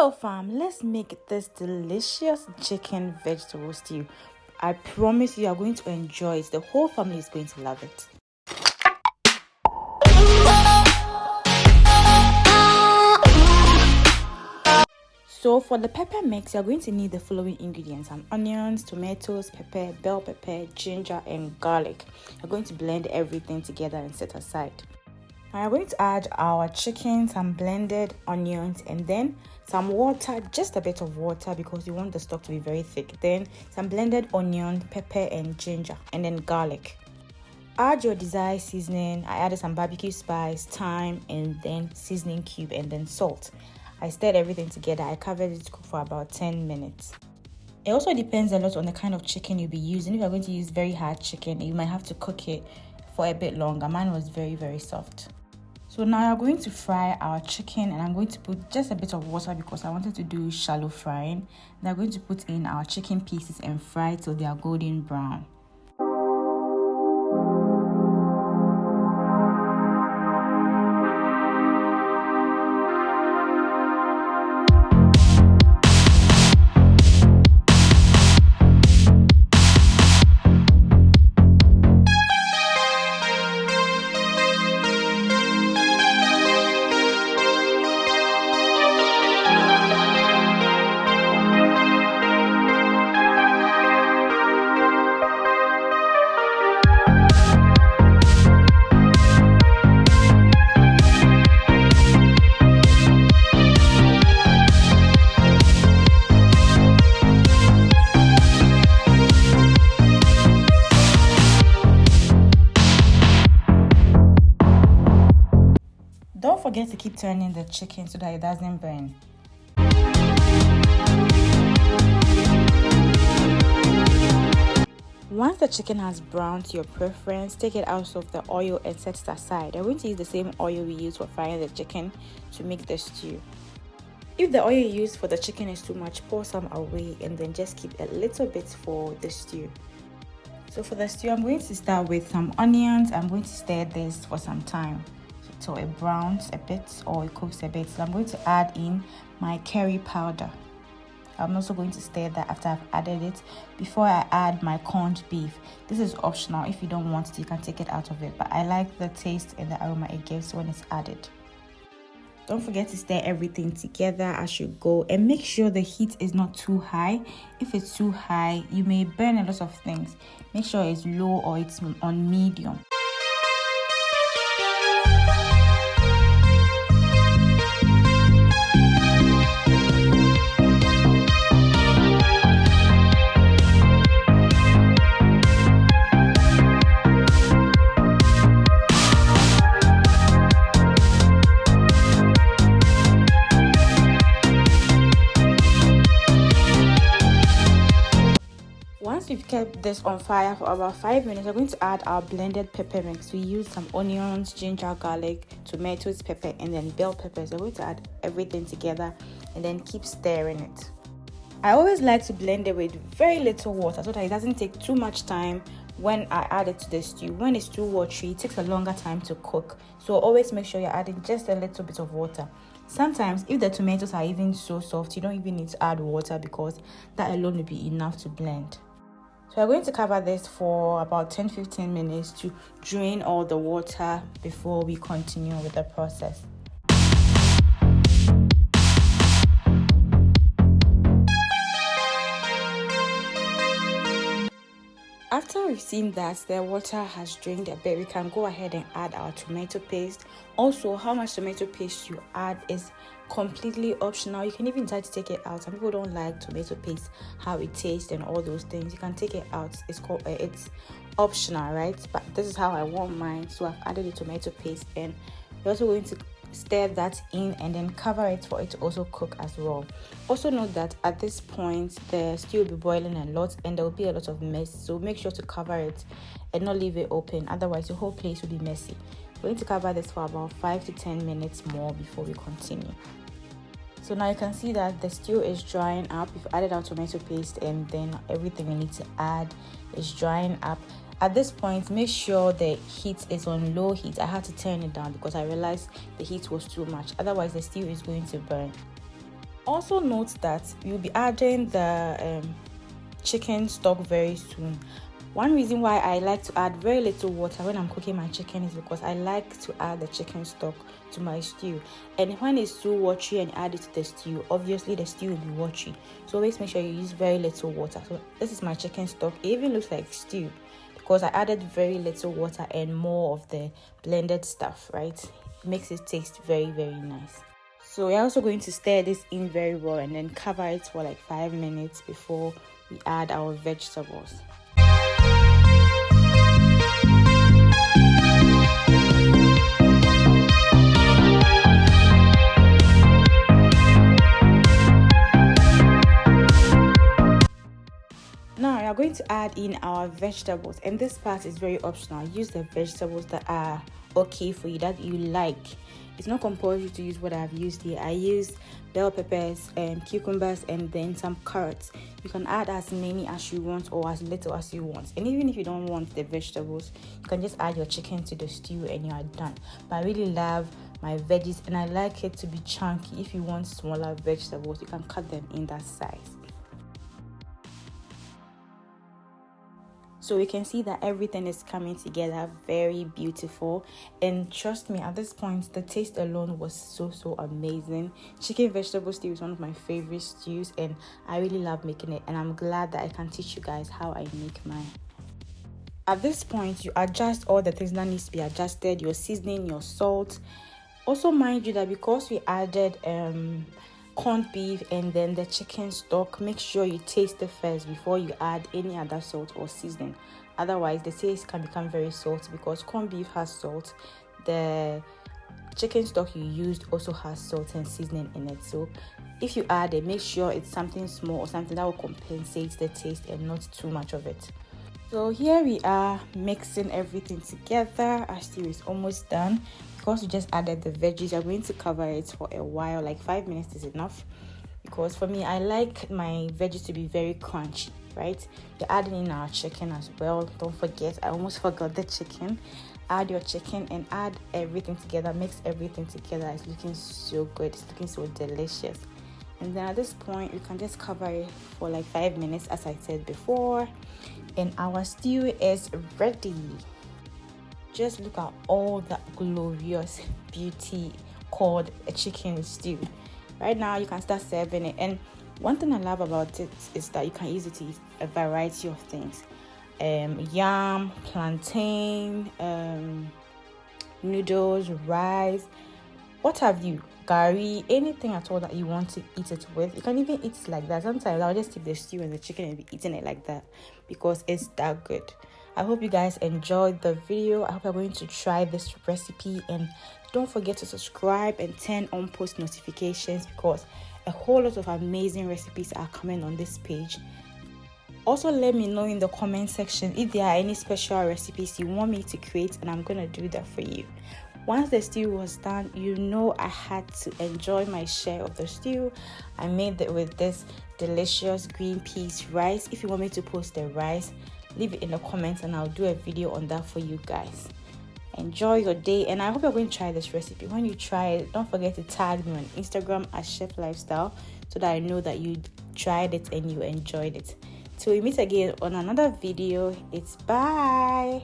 Hello fam, let's make this delicious chicken vegetable stew. I promise you are going to enjoy it. The whole family is going to love it. So for the pepper mix, you're going to need the following ingredients: some onions, tomatoes, pepper, bell pepper, ginger, and garlic. You're going to blend everything together and set aside. Now we're going to add our chicken, some blended onions, and then some water, just a bit of water because you want the stock to be very thick. Then some blended onion, pepper, and ginger, and then garlic. Add your desired seasoning. I added some barbecue spice, thyme, and then seasoning cube, and then salt. I stirred everything together. I covered it to cook for about 10 minutes. It also depends a lot on the kind of chicken you'll be using. If you're going to use very hard chicken, you might have to cook it for a bit longer. Mine was very, very soft. So now we're going to fry our chicken, and I'm going to put just a bit of water because I wanted to do shallow frying. Then I'm going to put in our chicken pieces and fry till they are golden brown. Don't forget to keep turning the chicken so that it doesn't burn. Once the chicken has browned to your preference, take it out of the oil and set it aside. I'm going to use the same oil we use for frying the chicken to make the stew. If the oil you use for the chicken is too much, pour some away and then just keep a little bit for the stew. So for the stew, I'm going to start with some onions. I'm going to stir this for some time so it browns a bit or it cooks a bit. So I'm going to add in my curry powder. I'm also going to stir that after I've added it before I add my corned beef. This is optional. If you don't want it, you can take it out of it, but I like the taste and the aroma it gives when it's added. Don't forget to stir everything together as you go, and make sure the heat is not too high. If it's too high, you may burn a lot of things. Make sure it's low or it's on medium. Once we've kept this on fire for about 5 minutes, we're going to add our blended pepper mix. We use some onions, ginger, garlic, tomatoes, pepper, and then bell peppers. We're going to add everything together and then keep stirring it. I always like to blend it with very little water so that it doesn't take too much time when I add it to the stew. When it's too watery, it takes a longer time to cook. So always make sure you're adding just a little bit of water. Sometimes if the tomatoes are even so soft, you don't even need to add water because that alone will be enough to blend. So we're going to cover this for about 10-15 minutes to drain all the water before we continue with the process. After we've seen that the water has drained a bit, we can go ahead and add our tomato paste. Also, how much tomato paste you add is completely optional. You can even try to take it out. Some people don't like tomato paste, how it tastes and all those things. You can take it out. It's optional, right? But this is how I want mine. So I've added the tomato paste, and we're also going to stir that in and then cover it for it to also cook as well. Also note that at this point the stew will be boiling a lot and there will be a lot of mess, so make sure to cover it and not leave it open, otherwise the whole place will be messy. We're going to cover this for about 5 to 10 minutes more before we continue. So now you can see that the stew is drying up. We've added our tomato paste and then everything we need to add is drying up. At this point, make sure the heat is on low heat. I had to turn it down because I realized the heat was too much. Otherwise, the stew is going to burn. Also note that you'll be adding the chicken stock very soon. One reason why I like to add very little water when I'm cooking my chicken is because I like to add the chicken stock to my stew. And when it's too watery and you add it to the stew, obviously the stew will be watery. So always make sure you use very little water. So this is my chicken stock. It even looks like stew because I added very little water and more of the blended stuff, right? It makes it taste very, very nice. So we're also going to stir this in very well and then cover it for like 5 minutes before we add our vegetables. Now we are going to add in our vegetables, and this part is very optional. Use the vegetables that are okay for you, that you like. It's not compulsory to use what I've used here. I used bell peppers and cucumbers and then some carrots. You can add as many as you want or as little as you want. And even if you don't want the vegetables, you can just add your chicken to the stew and you are done. But I really love my veggies and I like it to be chunky. If you want smaller vegetables, you can cut them in that size. So we can see that everything is coming together very beautiful, and trust me, at this point the taste alone was so amazing. Chicken vegetable stew is one of my favorite stews and I really love making it, and I'm glad that I can teach you guys how I make mine. At this point you adjust all the things that needs to be adjusted, your seasoning, your salt. Also mind you that because we added corned beef and then the chicken stock, make sure you taste it first before you add any other salt or seasoning. Otherwise the taste can become very salty because corned beef has salt. The chicken stock you used also has salt and seasoning in it. So if you add it, make sure it's something small or something that will compensate the taste and not too much of it. So here we are mixing everything together. Our stew is almost done. Because we just added the veggies, I'm going to cover it for a while, like 5 minutes is enough. Because for me, I like my veggies to be very crunchy, right? We're adding in our chicken as well. Don't forget, I almost forgot the chicken. Add your chicken and add everything together. Mix everything together. It's looking so good. It's looking so delicious. And then at this point, you can just cover it for like 5 minutes, as I said before. And our stew is ready. Just look at all that glorious beauty called a chicken stew. Right now you can start serving it, and one thing I love about it is that you can use it to eat a variety of things. Yam, plantain, noodles, rice, what have you, curry, anything at all that you want to eat it with. You can even eat it like that. Sometimes I'll just take the stew and the chicken and be eating it like that because it's that good. I hope you guys enjoyed the video. I hope you're going to try this recipe, and don't forget to subscribe and turn on post notifications because a whole lot of amazing recipes are coming on this page. Also, let me know in the comment section if there are any special recipes you want me to create, and I'm gonna do that for you. Once the stew was done, you know I had to enjoy my share of the stew. I made it with this delicious green peas rice. If you want me to post the rice, leave it in the comments and I'll do a video on that for you guys. Enjoy your day, and I hope you're going to try this recipe. When you try it, don't forget to tag me on Instagram at Chef Lifestyle so that I know that you tried it and you enjoyed it. Till we meet again on another video, it's bye.